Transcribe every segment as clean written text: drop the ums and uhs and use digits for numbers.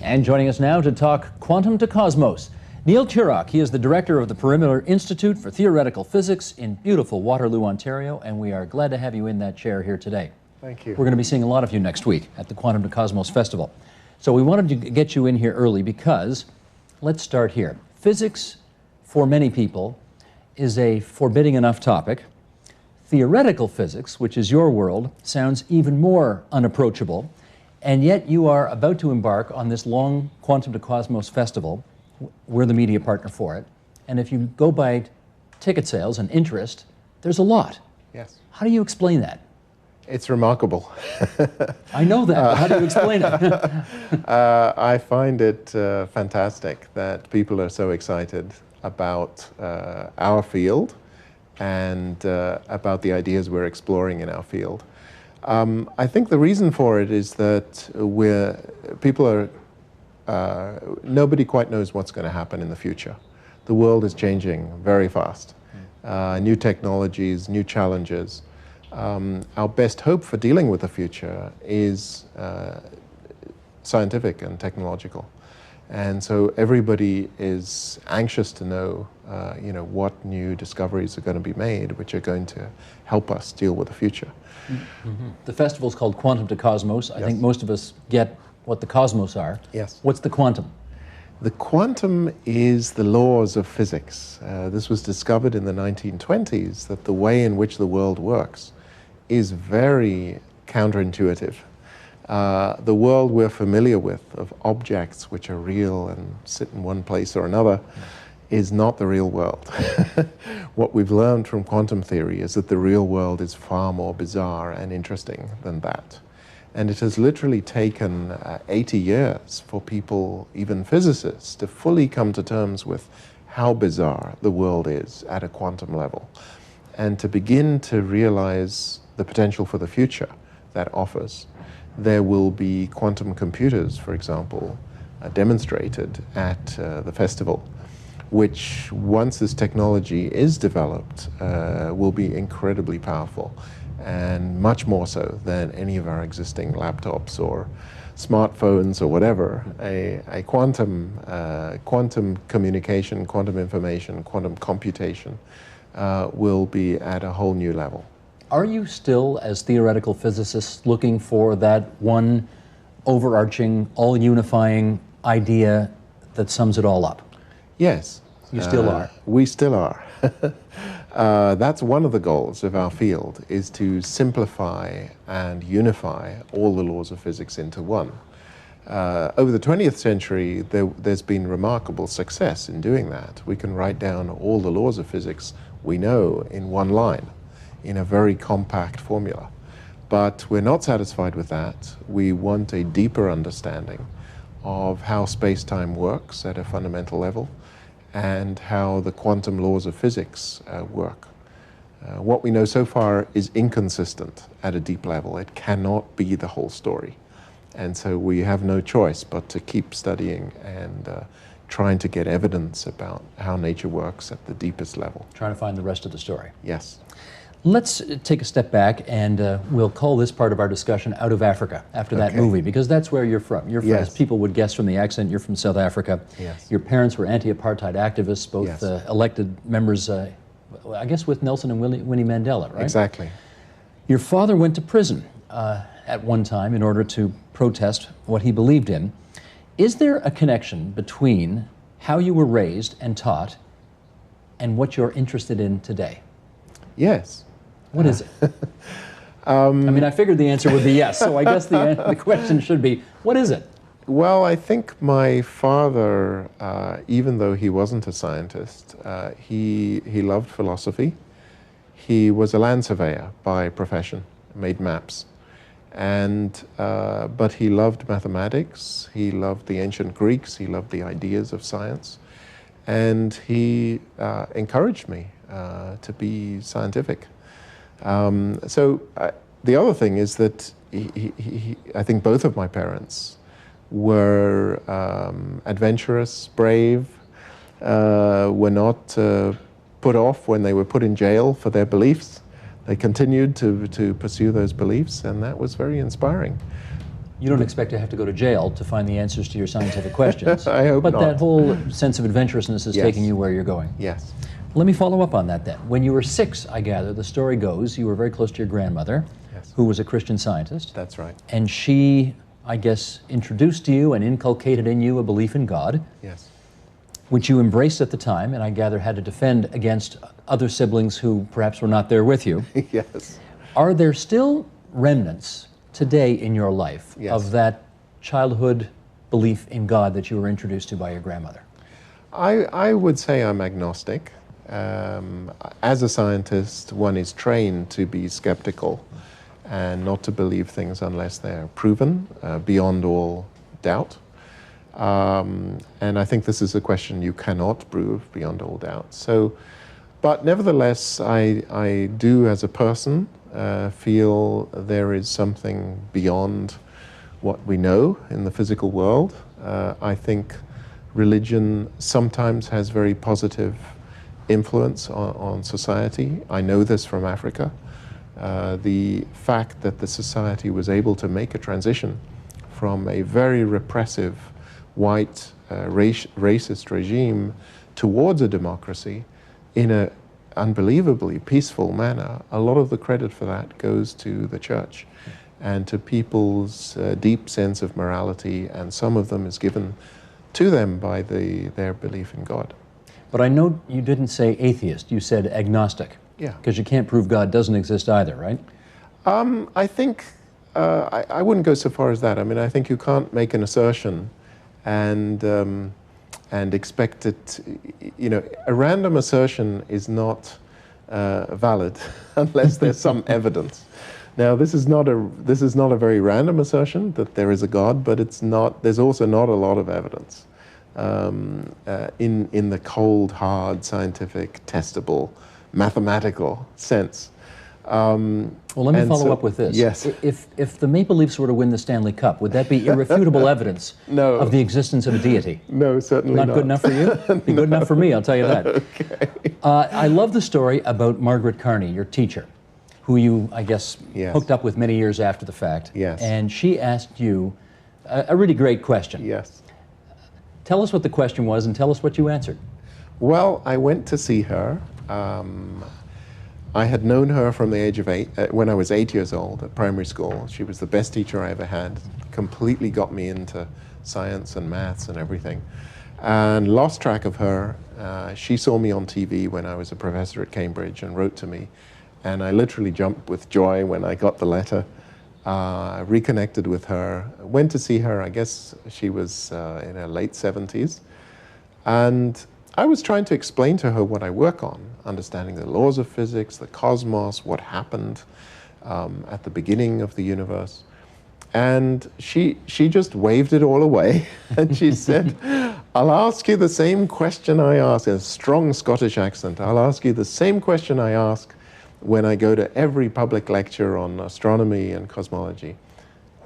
And joining us now to talk quantum to cosmos, Neil Turok. He is the director of the Perimeter Institute for Theoretical Physics in beautiful Waterloo, Ontario, and we are glad to have you in that chair here today. Thank you. We're going to be seeing a lot of you next week at the Quantum to Cosmos Festival. So we wanted to get you in here early because, let's start here. Physics, for many people, is a forbidding enough topic. Theoretical physics, which is your world, sounds even more unapproachable. And yet you are about to embark on this long Quantum to Cosmos Festival. We're the media partner for it. And if you go by ticket sales and interest, there's a lot. Yes. How do you explain that? It's remarkable. I know that, but how do you explain it? I find it fantastic that people are so excited about our field and about the ideas we're exploring in our field. I think the reason for it is that nobody quite knows what's going to happen in the future. The world is changing very fast. New technologies, new challenges. Our best hope for dealing with the future is scientific and technological. And so everybody is anxious to know, what new discoveries are going to be made, which are going to help us deal with the future. Mm-hmm. The festival is called Quantum to Cosmos. I think most of us get what the cosmos are. Yes. What's the quantum? The quantum is the laws of physics. This was discovered in the 1920s, that the way in which the world works is very counterintuitive. The world we're familiar with, of objects which are real and sit in one place or another, is not the real world. What we've learned from quantum theory is that the real world is far more bizarre and interesting than that. And it has literally taken 80 years for people, even physicists, to fully come to terms with how bizarre the world is at a quantum level, and to begin to realize the potential for the future that offers. There will be quantum computers, for example, demonstrated at the festival, which, once this technology is developed, will be incredibly powerful, and much more so than any of our existing laptops or smartphones or whatever. A quantum communication, quantum information, quantum computation will be at a whole new level. Are you still, as theoretical physicists, looking for that one overarching, all-unifying idea that sums it all up? Yes. You still are? We still are. That's one of the goals of our field, is to simplify and unify all the laws of physics into one. Over the 20th century, there's been remarkable success in doing that. We can write down all the laws of physics we know in one line, in a very compact formula. But we're not satisfied with that. We want a deeper understanding of how space-time works at a fundamental level, and how the quantum laws of physics work. What we know so far is inconsistent at a deep level. It cannot be the whole story. And so we have no choice but to keep studying and trying to get evidence about how nature works at the deepest level. Trying to find the rest of the story. Yes. Let's take a step back, and we'll call this part of our discussion Out of Africa, after that movie, because that's where you're from. You're from, as people would guess from the accent, you're from South Africa. Yes. Your parents were anti-apartheid activists, both elected members, I guess with Nelson and Winnie Mandela, right? Exactly. Your father went to prison at one time in order to protest what he believed in. Is there a connection between how you were raised and taught and what you're interested in today? Yes. What is it? I mean, I figured the answer would be yes, so I guess the question should be, what is it? Well, I think my father, even though he wasn't a scientist, he loved philosophy. He was a land surveyor by profession, made maps. But he loved mathematics, he loved the ancient Greeks, he loved the ideas of science, and he encouraged me to be scientific. The other thing is that I think both of my parents were adventurous, brave, were not put off when they were put in jail for their beliefs. They continued to pursue those beliefs, and that was very inspiring. You don't expect to have to go to jail to find the answers to your scientific questions. I hope but not. that whole sense of adventurousness is Yes. taking you where you're going. Yes. Let me follow up on that then. When you were 6, I gather, the story goes, you were very close to your grandmother, Yes. who was a Christian scientist. That's right. And she, I guess, introduced to you and inculcated in you a belief in God, Yes. which you embraced at the time, and I gather had to defend against other siblings who perhaps were not there with you. Yes. Are there still remnants today in your life Yes. of that childhood belief in God that you were introduced to by your grandmother? I would say I'm agnostic. As a scientist, one is trained to be skeptical and not to believe things unless they're proven beyond all doubt. And I think this is a question you cannot prove beyond all doubt. So, but nevertheless, I do as a person feel there is something beyond what we know in the physical world. I think religion sometimes has very positive influence on society. I know this from Africa. The fact that the society was able to make a transition from a very repressive white racist regime towards a democracy in an unbelievably peaceful manner, a lot of the credit for that goes to the church and to people's deep sense of morality, and some of them is given to them by their belief in God. But I know you didn't say atheist, you said agnostic. Yeah. Because you can't prove God doesn't exist either, right? I think I wouldn't go so far as that. I mean, I think you can't make an assertion and expect it. You know, a random assertion is not valid unless there's some evidence. Now, this is not a very random assertion that there is a God, but it's not. There's also not a lot of evidence in the cold, hard, scientific, testable, mathematical sense. Well, let me follow up with this. Yes. If the Maple Leafs were to win the Stanley Cup, would that be irrefutable evidence No. of the existence of a deity? No, certainly not. Not good enough for you? Be good enough for me, I'll tell you that. Okay. I love the story about Margaret Carney, your teacher, who you, I guess, Yes. hooked up with many years after the fact. Yes. And she asked you a really great question. Yes. Tell us what the question was and tell us what you answered. Well, I went to see her. I had known her from the age of 8, when I was 8 years old at primary school. She was the best teacher I ever had, completely got me into science and maths and everything. And lost track of her. She saw me on TV when I was a professor at Cambridge and wrote to me. And I literally jumped with joy when I got the letter. Reconnected with her, went to see her. I guess she was in her late 70s. And I was trying to explain to her what I work on, understanding the laws of physics, the cosmos, what happened at the beginning of the universe. And she just waved it all away. And she said, I'll ask you the same question I ask, in a strong Scottish accent. I'll ask you the same question I ask when I go to every public lecture on astronomy and cosmology.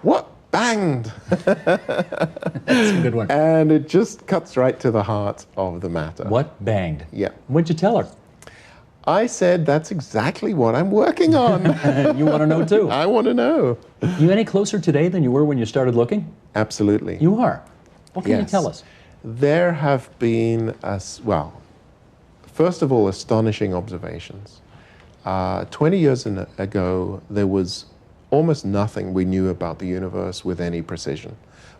What banged? That's a good one. And it just cuts right to the heart of the matter. What banged? Yeah. What'd you tell her? I said, that's exactly what I'm working on. You want to know too. I want to know. You any closer today than you were when you started looking? Absolutely. You are. What can you Yes. tell us? There have been, well, first of all, astonishing observations. 20 years ago, there was almost nothing we knew about the universe with any precision.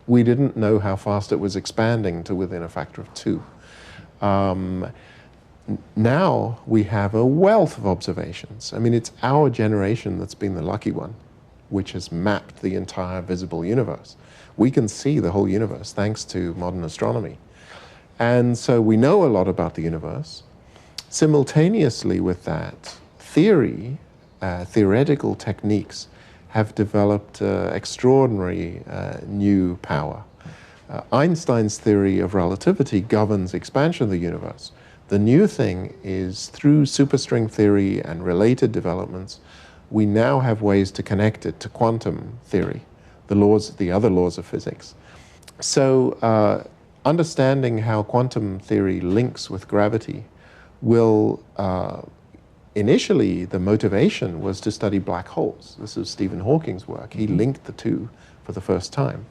We didn't know how fast it was expanding to within a factor of 2. Now we have a wealth of observations. I mean, it's our generation that's been the lucky one, which has mapped the entire visible universe. We can see the whole universe thanks to modern astronomy. And so we know a lot about the universe. Simultaneously with that, theoretical techniques have developed extraordinary new power. Einstein's theory of relativity governs expansion of the universe. The new thing is, through superstring theory and related developments, we now have ways to connect it to quantum theory, the other laws of physics. So understanding how quantum theory links with gravity will, initially the motivation was to study black holes. This was Stephen Hawking's work. He linked the two for the first time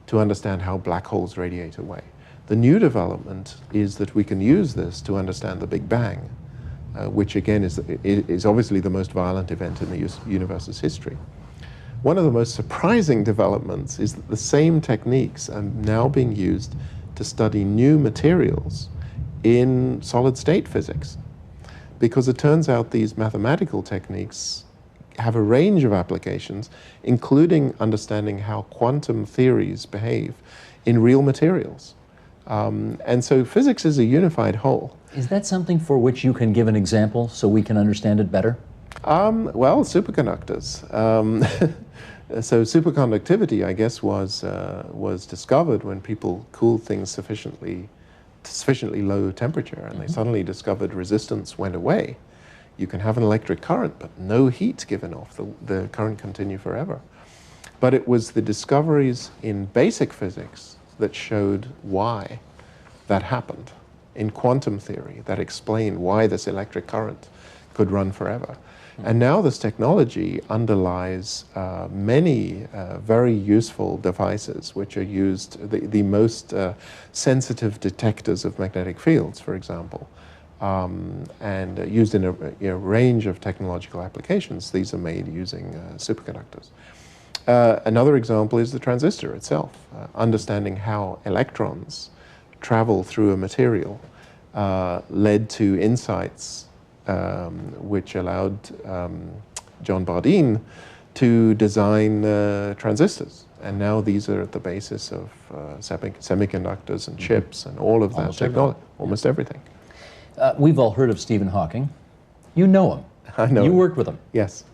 to understand how black holes radiate away. The new development is that we can use this to understand the Big Bang, which again is obviously the most violent event in the universe's history. One of the most surprising developments is that the same techniques are now being used to study new materials in solid-state physics, because it turns out these mathematical techniques have a range of applications, including understanding how quantum theories behave in real materials. And so physics is a unified whole. Is that something for which you can give an example so we can understand it better? Well, superconductors. So superconductivity, I guess, was discovered when people cooled things sufficiently low temperature, and they suddenly discovered resistance went away. You can have an electric current, but no heat given off. The current continue forever. But it was the discoveries in basic physics that showed why that happened in quantum theory, that explained why this electric current could run forever. And now this technology underlies many very useful devices which are used, the most sensitive detectors of magnetic fields, for example, and used in a range of technological applications. These are made using superconductors. Another example is the transistor itself, understanding how electrons travel through a material led to insights which allowed John Bardeen to design transistors. And now these are at the basis of semiconductors and chips and all of that technology, almost everything. We've all heard of Stephen Hawking. You know him. I know You him. worked with him. Yes.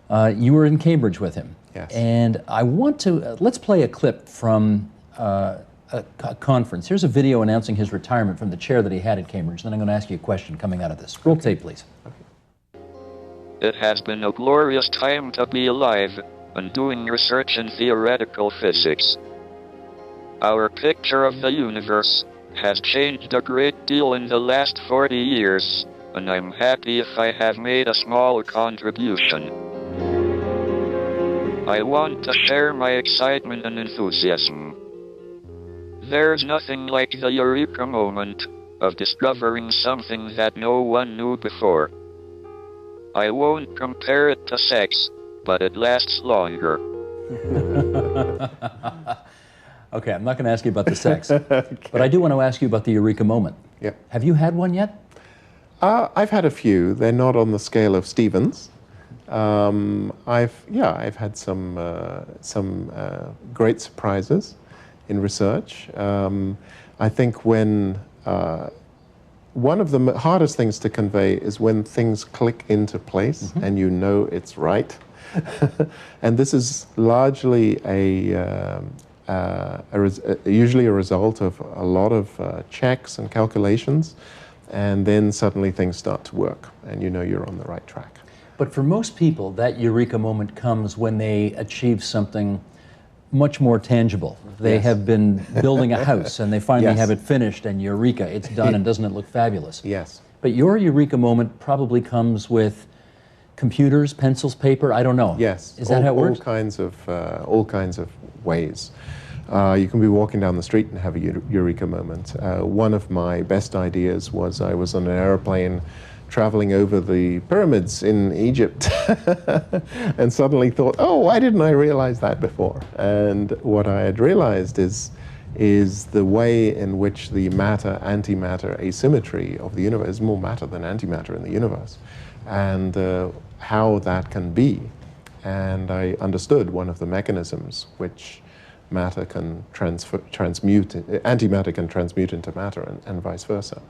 You were in Cambridge with him. Yes. And I want to, let's play a clip from a conference. Here's a video announcing his retirement from the chair that he had at Cambridge. Then I'm going to ask you a question coming out of this. Roll tape, please. It has been a glorious time to be alive and doing research in theoretical physics. Our picture of the universe has changed a great deal in the last 40 years, and I'm happy if I have made a small contribution. I want to share my excitement and enthusiasm. There's nothing like the eureka moment of discovering something that no one knew before. I won't compare it to sex, but it lasts longer. Okay, I'm not going to ask you about the sex, but I do want to ask you about the eureka moment. Yeah. Have you had one yet? I've had a few. They're not on the scale of Stephen's. I've had some great surprises in research. I think when one of the hardest things to convey is when things click into place and you know it's right. And this is largely usually a result of a lot of checks and calculations, and then suddenly things start to work and you know you're on the right track. But for most people, that eureka moment comes when they achieve something much more tangible. They Yes. have been building a house and they finally Yes. have it finished and eureka, it's done, and doesn't it look fabulous? Yes. But your eureka moment probably comes with computers, pencils, paper, I don't know. Yes. Is that how it works? All kinds of ways. You can be walking down the street and have a eureka moment. One of my best ideas was I was on an airplane traveling over the pyramids in Egypt and suddenly thought, oh, why didn't I realize that before? And what I had realized is the way in which the matter-antimatter asymmetry of the universe is more matter than antimatter in the universe, and how that can be. And I understood one of the mechanisms which matter can transmute, antimatter can transmute into matter, and vice versa.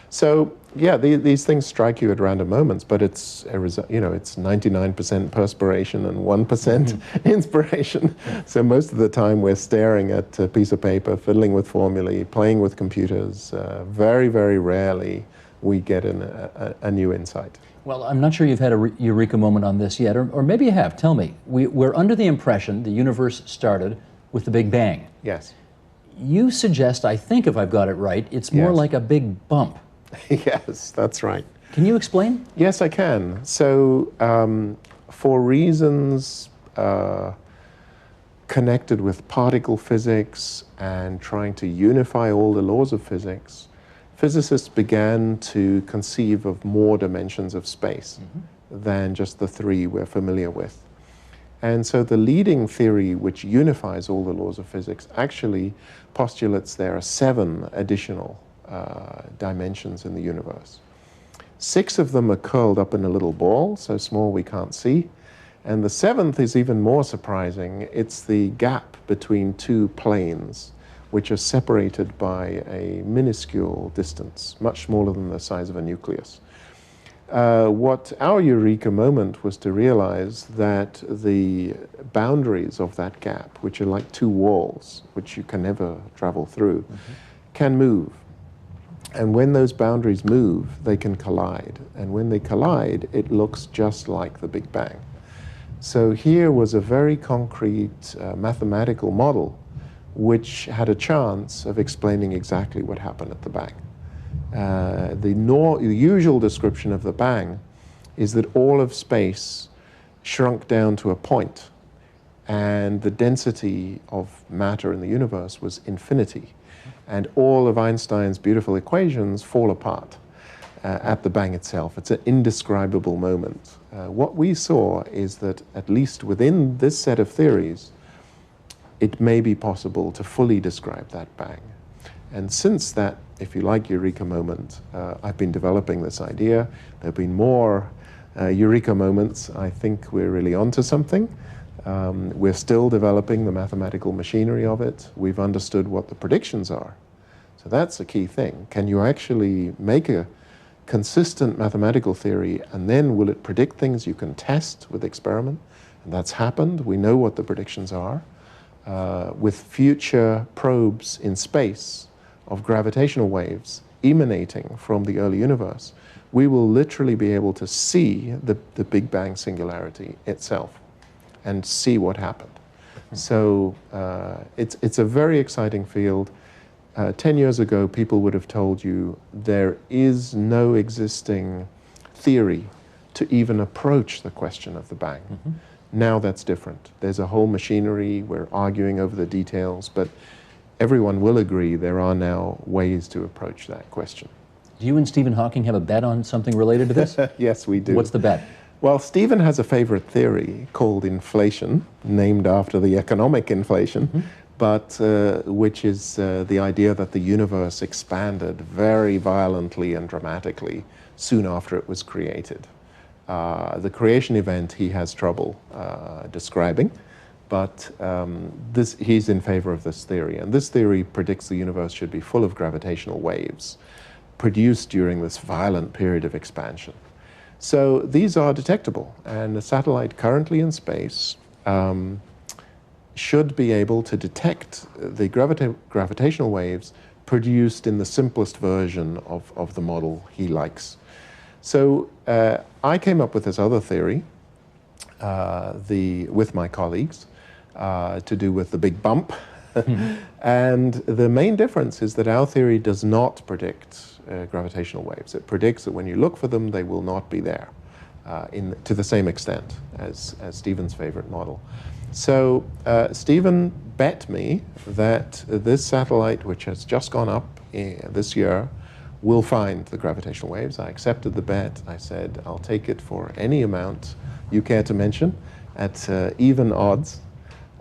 So yeah, these things strike you at random moments, but it's it's 99% perspiration and 1% inspiration. So most of the time we're staring at a piece of paper, fiddling with formulae, playing with computers. Very, very rarely we get a new insight. Well, I'm not sure you've had a eureka moment on this yet, or maybe you have. Tell me. We're under the impression the universe started with the Big Bang. Yes. You suggest, I think if I've got it right, it's more Yes. like a big bump. Yes, that's right. Can you explain? Yes, I can. So for reasons connected with particle physics and trying to unify all the laws of physics, physicists began to conceive of more dimensions of space than just the three we're familiar with. And so the leading theory which unifies all the laws of physics actually postulates there are 7 additional dimensions in the universe. 6 of them are curled up in a little ball, so small we can't see. And the 7th is even more surprising. It's the gap between 2 planes, which are separated by a minuscule distance, much smaller than the size of a nucleus. What our eureka moment was to realize that the boundaries of that gap, which are like 2 walls, which you can never travel through, can move. And when those boundaries move, they can collide. And when they collide, it looks just like the Big Bang. So here was a very concrete mathematical model which had a chance of explaining exactly what happened at the Bang. The usual description of the Bang is that all of space shrunk down to a point, and the density of matter in the universe was infinity, and all of Einstein's beautiful equations fall apart at the Bang itself. It's an indescribable moment. What we saw is that at least within this set of theories, it may be possible to fully describe that Bang. And since that, if you like, eureka moment, I've been developing this idea. There have been more eureka moments. I think we're really onto something. We're still developing the mathematical machinery of it. We've understood what the predictions are. So that's a key thing. Can you actually make a consistent mathematical theory, and then will it predict things you can test with experiment? And that's happened. We know what the predictions are. With future probes in space of gravitational waves emanating from the early universe, we will literally be able to see the Big Bang singularity itself and see what happened. So it's a very exciting field. 10 years ago, people would have told you there is no existing theory to even approach the question of the Bang. Now that's different. There's a whole machinery. We're arguing over the details, but everyone will agree there are now ways to approach that question. Do you and Stephen Hawking have a bet on something related to this? Yes, we do. What's the bet? Well, Stephen has a favorite theory called inflation, named after the economic inflation, but which is the idea that the universe expanded very violently and dramatically soon after it was created. The creation event he has trouble describing, but he's in favor of this theory. And this theory predicts the universe should be full of gravitational waves produced during this violent period of expansion. So these are detectable, and the satellite currently in space should be able to detect the gravitational waves produced in the simplest version of the model he likes. So I came up with this other theory with my colleagues to do with the big bump. And the main difference is that our theory does not predict gravitational waves. It predicts that when you look for them, they will not be there to the same extent as Stephen's favorite model. So Stephen bet me that this satellite, which has just gone up this year, will find the gravitational waves. I accepted the bet. I said, I'll take it for any amount you care to mention at even odds.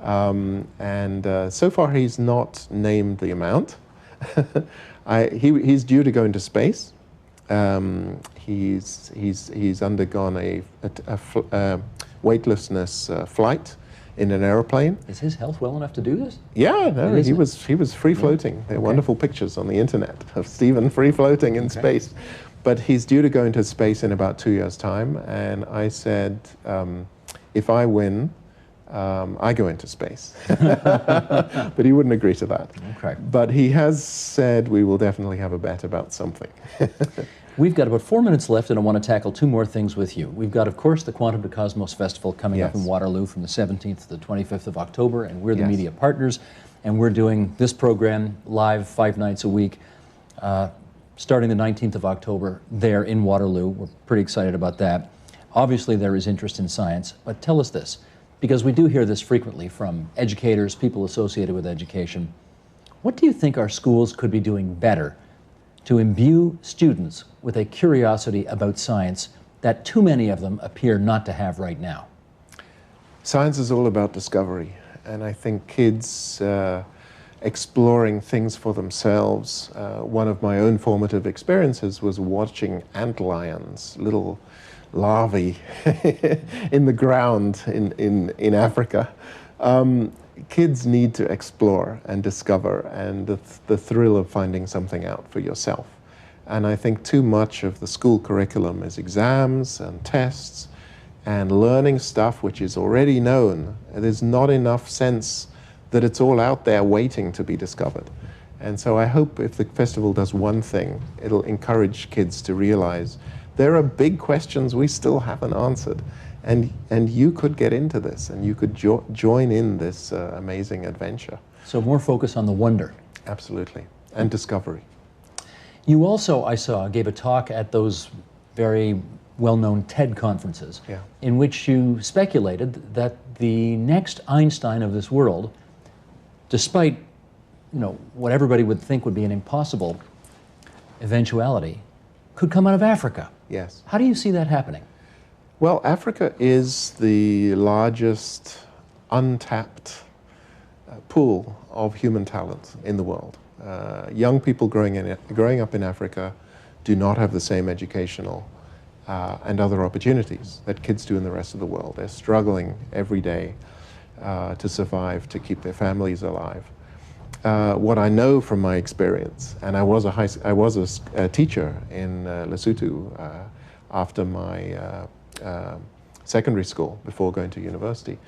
So far he's not named the amount. He's due to go into space. He's undergone a weightlessness flight in an airplane. Is his health well enough to do this? Yeah, no, he was free floating. There are wonderful pictures on the internet of Stephen free floating in space. But he's due to go into space in about 2 years' time, and I said, if I win, I go into space. But he wouldn't agree to that. Okay. But he has said we will definitely have a bet about something. We've got about 4 minutes left, and I want to tackle 2 more things with you. We've got, of course, the Quantum to Cosmos Festival coming up in Waterloo from the 17th to the 25th of October, and we're the media partners, and we're doing this program live 5 nights a week, starting the 19th of October there in Waterloo. We're pretty excited about that. Obviously, there is interest in science, but tell us this. because we do hear this frequently from educators, people associated with education. What do you think our schools could be doing better to imbue students with a curiosity about science that too many of them appear not to have right now? Science is all about discovery, and I think kids exploring things for themselves. One of my own formative experiences was watching antlions, little larvae in the ground in Africa. Kids need to explore and discover, and the thrill of finding something out for yourself. And I think too much of the school curriculum is exams and tests and learning stuff which is already known. There's not enough sense that it's all out there waiting to be discovered. And so I hope if the festival does one thing, it'll encourage kids to realize there are big questions we still haven't answered. And you could get into this, and you could join in this amazing adventure. So more focus on the wonder. Absolutely, and discovery. You also, I saw, gave a talk at those very well-known TED conferences, Yeah. in which you speculated that the next Einstein of this world, despite what everybody would think would be an impossible eventuality, could come out of Africa. Yes. How do you see that happening? Well, Africa is the largest untapped pool of human talent in the world. Young people growing up in Africa do not have the same educational and other opportunities that kids do in the rest of the world. They're struggling every day to survive, to keep their families alive. What I know from my experience, and I was a teacher in Lesotho after my secondary school before going to university.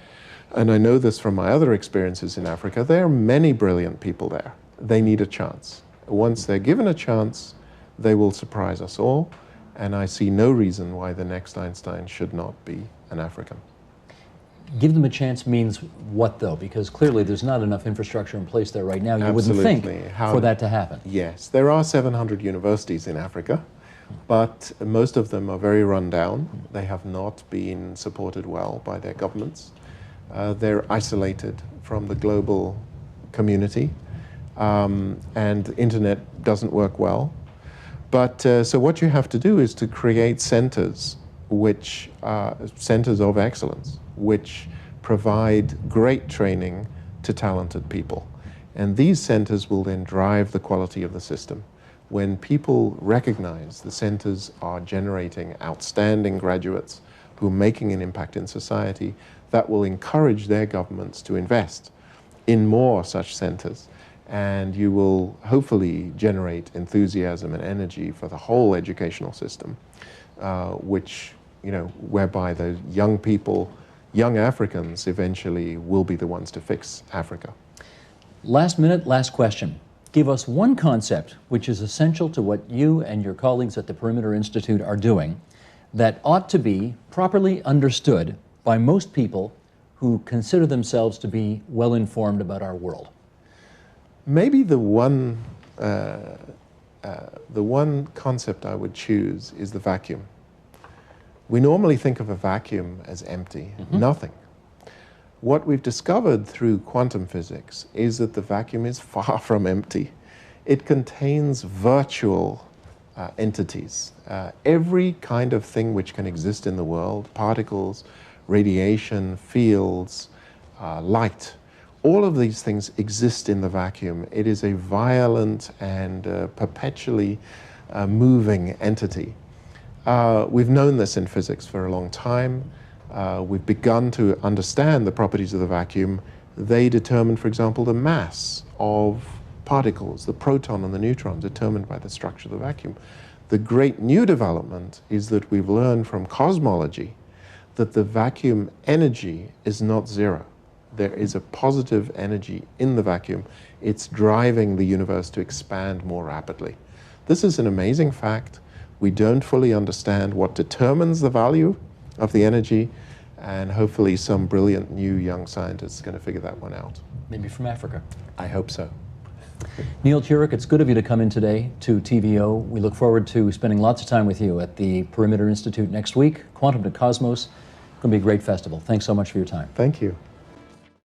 And I know this from my other experiences in Africa. There are many brilliant people there. They need a chance. Once they're given a chance, they will surprise us all. And I see no reason why the next Einstein should not be an African. Give them a chance means what, though? Because clearly there's not enough infrastructure in place there right now. You wouldn't think for that to happen. Yes, there are 700 universities in Africa, but most of them are very run down. They have not been supported well by their governments. They're isolated from the global community, and the internet doesn't work well. But so what you have to do is to create centers which are centers of excellence, which provide great training to talented people. And these centers will then drive the quality of the system. When people recognize the centers are generating outstanding graduates who are making an impact in society, that will encourage their governments to invest in more such centers. And you will hopefully generate enthusiasm and energy for the whole educational system, whereby the young people, young Africans eventually will be the ones to fix Africa. Last minute, last question. Give us one concept which is essential to what you and your colleagues at the Perimeter Institute are doing that ought to be properly understood by most people who consider themselves to be well informed about our world. Maybe the one concept I would choose is the vacuum. We normally think of a vacuum as empty, nothing. What we've discovered through quantum physics is that the vacuum is far from empty. It contains virtual entities. Every kind of thing which can exist in the world, particles, radiation, fields, light, all of these things exist in the vacuum. It is a violent and perpetually moving entity. We've known this in physics for a long time. We've begun to understand the properties of the vacuum. They determine, for example, the mass of particles, the proton and the neutron, determined by the structure of the vacuum. The great new development is that we've learned from cosmology that the vacuum energy is not zero. There is a positive energy in the vacuum. It's driving the universe to expand more rapidly. This is an amazing fact. We don't fully understand what determines the value of the energy, and hopefully some brilliant new young scientists are going to figure that one out. Maybe from Africa. I hope so. Neil Turok, it's good of you to come in today to TVO. We look forward to spending lots of time with you at the Perimeter Institute next week. Quantum to Cosmos. going to be a great festival. Thanks so much for your time. Thank you.